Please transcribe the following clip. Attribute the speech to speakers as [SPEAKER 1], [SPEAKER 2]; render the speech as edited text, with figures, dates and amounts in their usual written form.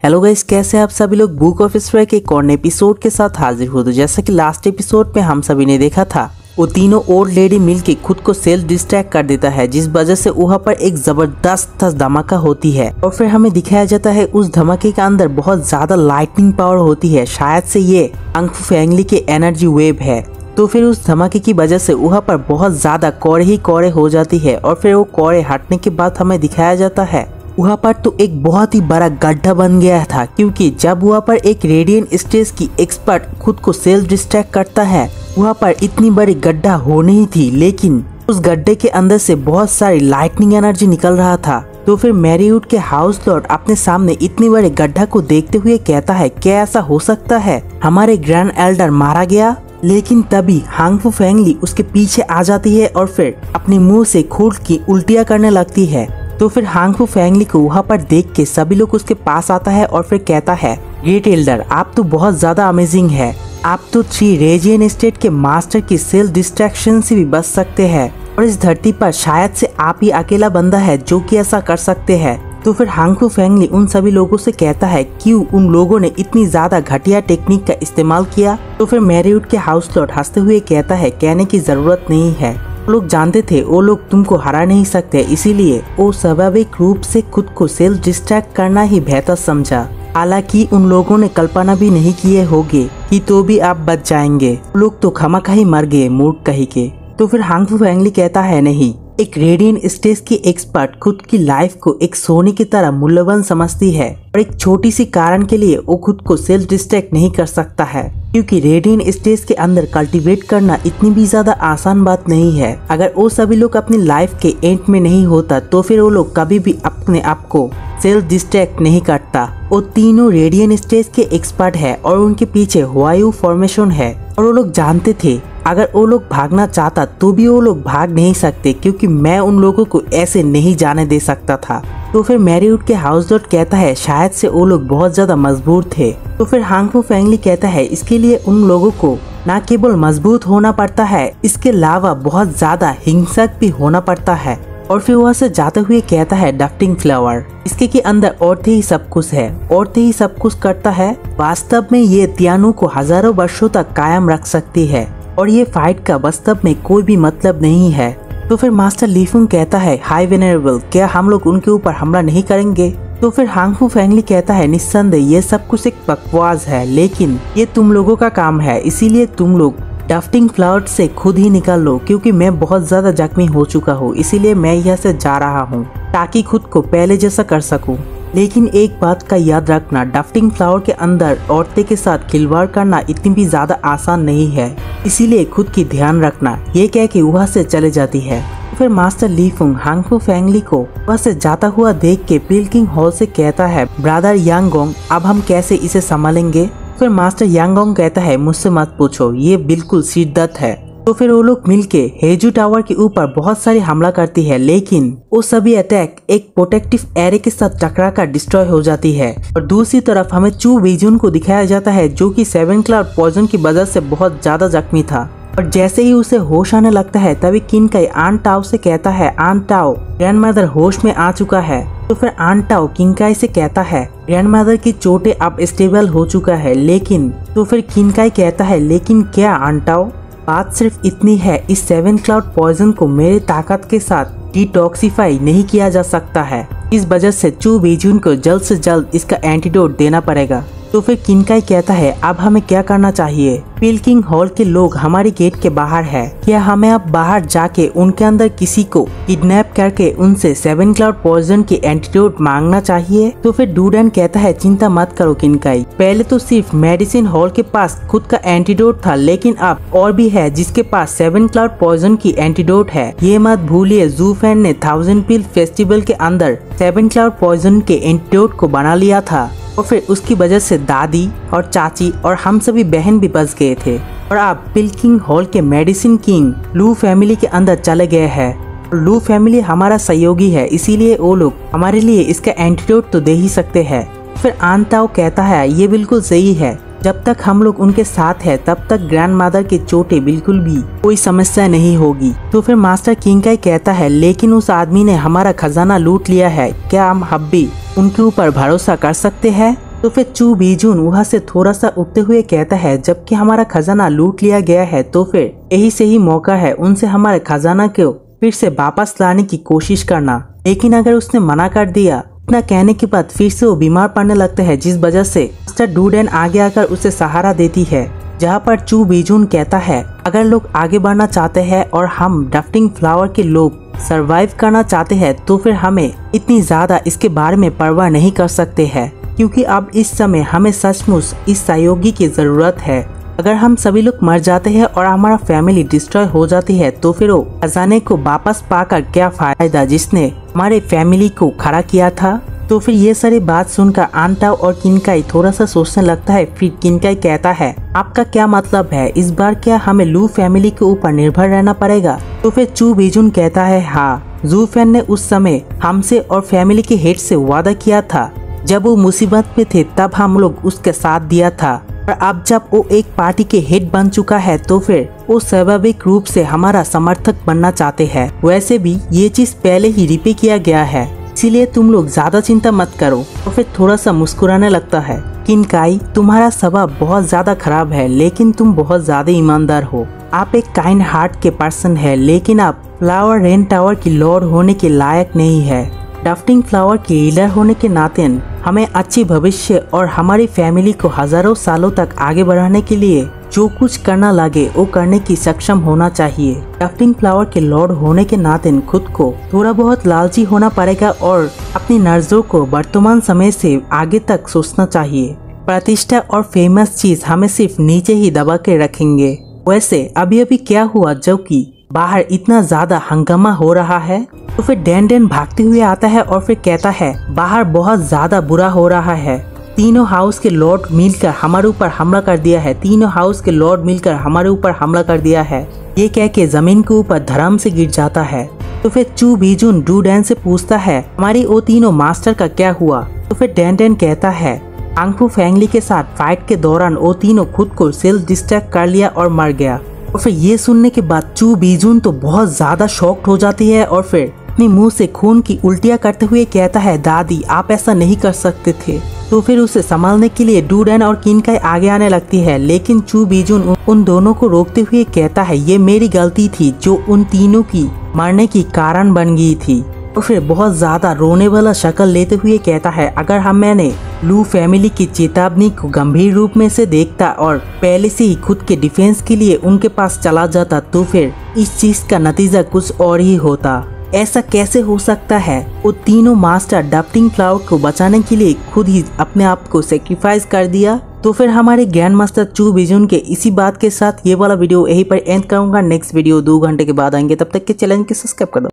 [SPEAKER 1] Hello guys, कैसे आप सभी लोग। बुक ऑफ स्ट्राइक के एक और एपिसोड के साथ हाजिर हो। तो जैसा कि लास्ट एपिसोड में हम सभी ने देखा था, वो तीनों ओल्ड लेडी मिलके खुद को सेल्फ डिस्ट्रैक्ट कर देता है, जिस वजह से वहाँ पर एक जबरदस्त धमाका होती है। और फिर हमें दिखाया जाता है उस धमाके के अंदर बहुत ज्यादा लाइटनिंग पावर होती है। शायद से ये अंगफू फैंगली के एनर्जी वेव है। तो फिर उस धमाके की वजह से वहाँ पर बहुत ज्यादा कोहरे ही कोहरे हो जाती है। और फिर वो कोहरे हटने के बाद हमें दिखाया जाता है वहाँ पर तो एक बहुत ही बड़ा गड्ढा बन गया था, क्योंकि जब वहाँ पर एक रेडियंट स्टेज की एक्सपर्ट खुद को सेल्फ डिस्ट्रैक्ट करता है, वहाँ पर इतनी बड़ी गड्ढा हो नहीं थी, लेकिन उस गड्ढे के अंदर से बहुत सारी लाइटनिंग एनर्जी निकल रहा था। तो फिर मैरीवुड के हाउस लॉर्ड अपने सामने इतनी बड़े गड्ढा को देखते हुए कहता है, क्या ऐसा हो सकता है, हमारे ग्रैंड एल्डर मारा गया। लेकिन तभी हांगफू फैंगली उसके पीछे आ जाती है और फिर अपने मुंह से खून की उल्टियाँ करने लगती है। तो फिर हांगफू फैंगली को वहाँ पर देख के सभी लोग उसके पास आता है और फिर कहता है, ग्रेट एल्डर, आप तो बहुत ज्यादा अमेजिंग है। आप तो 3 रेजियन स्टेट के मास्टर की सेल्फ डिस्ट्रैक्शन से भी बच सकते हैं, और इस धरती पर शायद से आप ही अकेला बंदा है जो कि ऐसा कर सकते हैं। तो फिर हांगफू फैंगली उन सभी लोगों से कहता है क्यों उन लोगों ने इतनी ज्यादा घटिया टेक्निक का इस्तेमाल किया। तो फिर मैरीवुड के हाउस लॉर्ड हंसते हुए कहता है, कहने की जरूरत नहीं है, लोग जानते थे वो लोग तुमको हरा नहीं सकते, इसीलिए वो स्वाभाविक रूप से खुद को सेल्फ डिस्ट्रैक्ट करना ही बेहतर समझा। हालांकि उन लोगों ने कल्पना भी नहीं किए होंगे कि तो भी आप बच जाएंगे, लोग तो खामखा ही मर गए, मूर्ख कहीं के। तो फिर हांगफू फैंगली कहता है, नहीं, एक रेडियंट स्टेज की एक्सपर्ट खुद की लाइफ को एक सोने की तरह मूल्यवान समझती है, और एक छोटी सी कारण के लिए वो खुद को सेल्फ डिस्ट्रैक्ट नहीं कर सकता है, क्योंकि रेडियंट स्टेज के अंदर कल्टीवेट करना इतनी भी ज्यादा आसान बात नहीं है। अगर वो सभी लोग अपनी लाइफ के एंड में नहीं होता तो फिर वो लोग कभी भी अपने आप को सेल्फ डिस्ट्रैक्ट नहीं करता। वो तीनों रेडियंट स्टेज के एक्सपर्ट है और उनके पीछे वायु फॉर्मेशन है, और वो लोग जानते थे अगर वो लोग भागना चाहता तो भी वो लोग भाग नहीं सकते, क्योंकि मैं उन लोगों को ऐसे नहीं जाने दे सकता था। तो फिर मैरीवुड के हाउस लॉर्ड कहता है, शायद से वो लोग बहुत ज्यादा मजबूत थे। तो फिर हांगफू फैंगली कहता है, इसके लिए उन लोगों को न केवल मजबूत होना पड़ता है, इसके अलावा बहुत ज्यादा हिंसक भी होना पड़ता है। और फिर वहाँ से जाते हुए कहता है, डफ्टिंग फ्लावर, इसके के अंदर औरतें ही सब कुछ है, औरतें ही सब कुछ करता है। वास्तव में ये तियानु को हजारों वर्षों तक कायम रख सकती है, और ये फाइट का वास्तव में कोई भी मतलब नहीं है। तो फिर मास्टर लीफुंग कहता है, हाई वेनरेबल, क्या हम लोग उनके ऊपर हमला नहीं करेंगे। तो फिर हांगफू फैंगली कहता है, निस्संदेह ये सब कुछ एक बकवास है, लेकिन ये तुम लोगों का काम है, इसीलिए तुम लोग डफ्टिंग फ्लावर से खुद ही निकल लो, क्योंकि मैं बहुत ज्यादा जख्मी हो चुका हूँ, इसीलिए मैं यहाँ से जा रहा हूँ ताकि खुद को पहले जैसा कर सकूँ। लेकिन एक बात का याद रखना, डफ्टिंग फ्लावर के अंदर औरतें के साथ खिलवाड़ करना इतनी भी ज्यादा आसान नहीं है, इसीलिए खुद की ध्यान रखना। ये कह के वहाँ से चले जाती है। फिर मास्टर लीफुंग हांगफू फैंगली को वहाँ से जाता हुआ देख के पिल्किंग हॉल से कहता है, ब्रदर यांगोंग, अब हम कैसे इसे संभालेंगे। फिर मास्टर यांगोंग कहता है, मुझसे मत पूछो, ये बिल्कुल शिद्दत है। तो फिर वो लोग मिलके हेजू टावर के ऊपर बहुत सारी हमला करती है, लेकिन वो सभी अटैक एक प्रोटेक्टिव एरे के साथ टकरा कर डिस्ट्रॉय हो जाती है। और दूसरी तरफ हमें चू वेजुन को दिखाया जाता है, जो कि 7 क्लाउड पॉइजन की वजह से बहुत ज्यादा जख्मी था। और जैसे ही उसे होश आने लगता है, तभी किनकाई आन टाओ से कहता है, आन टाओ, ग्रैंडमदर होश में आ चुका है। तो फिर आन टाओ किनकाई से कहता है, ग्रैंडमदर की चोटें अब स्टेबल हो चुका है, लेकिन तो फिर किनकाई कहता है, लेकिन क्या आन टाओ, बात सिर्फ इतनी है, इस 7 क्लाउड पॉइजन को मेरे ताकत के साथ डिटॉक्सिफाई नहीं किया जा सकता है, इस वजह से चू वेजुन को जल्द से जल्द इसका एंटीडोट देना पड़ेगा। तो फिर किनकाई कहता है, अब हमें क्या करना चाहिए। पिल्किंग हॉल के लोग हमारी गेट के बाहर है, क्या हमें अब बाहर जाके उनके अंदर किसी को किडनैप करके उनसे 7 क्लाउड पॉइजन की एंटीडोट मांगना चाहिए। तो फिर डूडन कहता है, चिंता मत करो किनकाई, पहले तो सिर्फ मेडिसिन हॉल के पास खुद का एंटीडोट था, लेकिन अब और भी है जिसके पास 7 क्लाउड पॉइजन की एंटीडोट है। ये मत भूलिए, जू फैन ने 1000 पील फेस्टिवल के अंदर 7 क्लाउड पॉइजन के एंटीडोट को बना लिया था, और फिर उसकी वजह से दादी और चाची और हम सभी बहन भी बच गए थे। और अब पिल्किंग हॉल के मेडिसिन किंग लू फैमिली के अंदर चले गए हैं। लू फैमिली हमारा सहयोगी है, इसीलिए वो लोग हमारे लिए इसका एंटीडोट तो दे ही सकते हैं। फिर आन टाओ कहता है, ये बिल्कुल सही है, जब तक हम लोग उनके साथ है तब तक ग्रैंडमदर की चोटें बिल्कुल भी कोई समस्या नहीं होगी। तो फिर मास्टर किंकाई कहता है, लेकिन उस आदमी ने हमारा खजाना लूट लिया है, क्या हम अब भी उनके ऊपर भरोसा कर सकते हैं। तो फिर चू बीजुन वहाँ से थोड़ा सा उठते हुए कहता है जबकि हमारा खजाना लूट लिया गया है तो फिर यही सही मौका है उनसे हमारे खजाना को फिर से वापस लाने की कोशिश करना। लेकिन अगर उसने मना कर दिया, इतना कहने के बाद फिर से वो बीमार पड़ने लगता है, जिस वजह से मास्टर डूडेन आगे आकर उसे सहारा देती है। जहाँ पर चू बीजुन कहता है अगर लोग आगे बढ़ना चाहते हैं और हम ड्राफ्टिंग फ्लावर के लोग सरवाइव करना चाहते हैं तो फिर हमें इतनी ज्यादा इसके बारे में परवाह नहीं कर सकते हैं, क्योंकि अब इस समय हमें सचमुच इस सहयोगी की जरूरत है। अगर हम सभी लोग मर जाते हैं और हमारा फैमिली डिस्ट्रॉय हो जाती है तो फिर वो खजाने को वापस पाकर क्या फायदा जिसने हमारे फैमिली को खड़ा किया था। तो फिर ये सारी बात सुनकर आंटाओ और किनकाई थोड़ा सा सोचने लगता है। फिर किनकाई कहता है आपका क्या मतलब है, इस बार क्या हमें लू फैमिली के ऊपर निर्भर रहना पड़ेगा। तो फिर चू बीजुन कहता है हाँ, जू फैन ने उस समय हमसे और फैमिली के हेड से वादा किया था, जब वो मुसीबत में थे तब हम लोग उसके साथ दिया था, और अब जब वो एक पार्टी के हेड बन चुका है तो फिर वो स्वाभाविक रूप से हमारा समर्थक बनना चाहते हैं। वैसे भी ये चीज पहले ही रिपे किया गया है, इसीलिए तुम लोग ज्यादा चिंता मत करो। तो फिर थोड़ा सा मुस्कुराने लगता है। किनकाई तुम्हारा स्वभाव बहुत ज्यादा खराब है, लेकिन तुम बहुत ज्यादा ईमानदार हो। आप एक काइंड हार्ट के पर्सन है, लेकिन आप फ्लावर रेन टावर की लॉर्ड होने के लायक नहीं है। ड्राफ्टिंग फ्लावर के लीडर होने के नाते हमें अच्छी भविष्य और हमारी फैमिली को हजारों सालों तक आगे बढ़ाने के लिए जो कुछ करना लगे वो करने की सक्षम होना चाहिए। ड्राफ्टिंग फ्लावर के लॉर्ड होने के नाते खुद को थोड़ा बहुत लालची होना पड़ेगा और अपनी नर्जों को वर्तमान समय से आगे तक सोचना चाहिए। प्रतिष्ठा और फेमस चीज हमें सिर्फ नीचे ही दबा के रखेंगे। वैसे अभी अभी क्या हुआ जो कि बाहर इतना ज्यादा हंगामा हो रहा है। तो फिर डैन भागते हुए आता है और फिर कहता है बाहर बहुत ज्यादा बुरा हो रहा है, तीनों हाउस के लॉर्ड मिलकर हमारे ऊपर हमला कर दिया है, तीनों हाउस के लॉर्ड मिलकर हमारे ऊपर हमला कर दिया है। ये कह के जमीन के ऊपर धड़ाम से गिर जाता है। तो फिर चू बीजुन डूडेन से पूछता है हमारी वो तीनों मास्टर का क्या हुआ। तो फिर डैन कहता है आंगफू फैंगली के साथ फाइट के दौरान वो तीनों खुद को सेल्फ डिस्ट्रैक्ट कर लिया और मर गया। और फिर ये सुनने के बाद चू बीजुन तो बहुत ज्यादा शॉक्ड हो जाती है और फिर अपने मुंह से खून की उल्टियां करते हुए कहता है दादी आप ऐसा नहीं कर सकते थे। तो फिर उसे संभालने के लिए डूडेन और किनकाई आगे आने लगती है, लेकिन चू बीजुन उन दोनों को रोकते हुए कहता है ये मेरी गलती थी जो उन तीनों की मरने की कारण बन गई थी। और फिर बहुत ज्यादा रोने वाला शक्ल लेते हुए कहता है अगर मैंने लू फैमिली की चेतावनी को गंभीर रूप में से देखता और पहले से ही खुद के डिफेंस के लिए उनके पास चला जाता तो फिर इस चीज का नतीजा कुछ और ही होता। ऐसा कैसे हो सकता है, वो तीनों मास्टर ड्राफ्टिंग फ्लावर को बचाने के लिए खुद ही अपने आप को सेक्रीफाइस कर दिया। तो फिर हमारे ग्रैंड मास्टर चू बीजुन के इसी बात के साथ ये वाला वीडियो यहीं पर एंड करूंगा। नेक्स्ट वीडियो 2 घंटे के बाद आएंगे, तब तक के चैनल को सब्सक्राइब कर दो।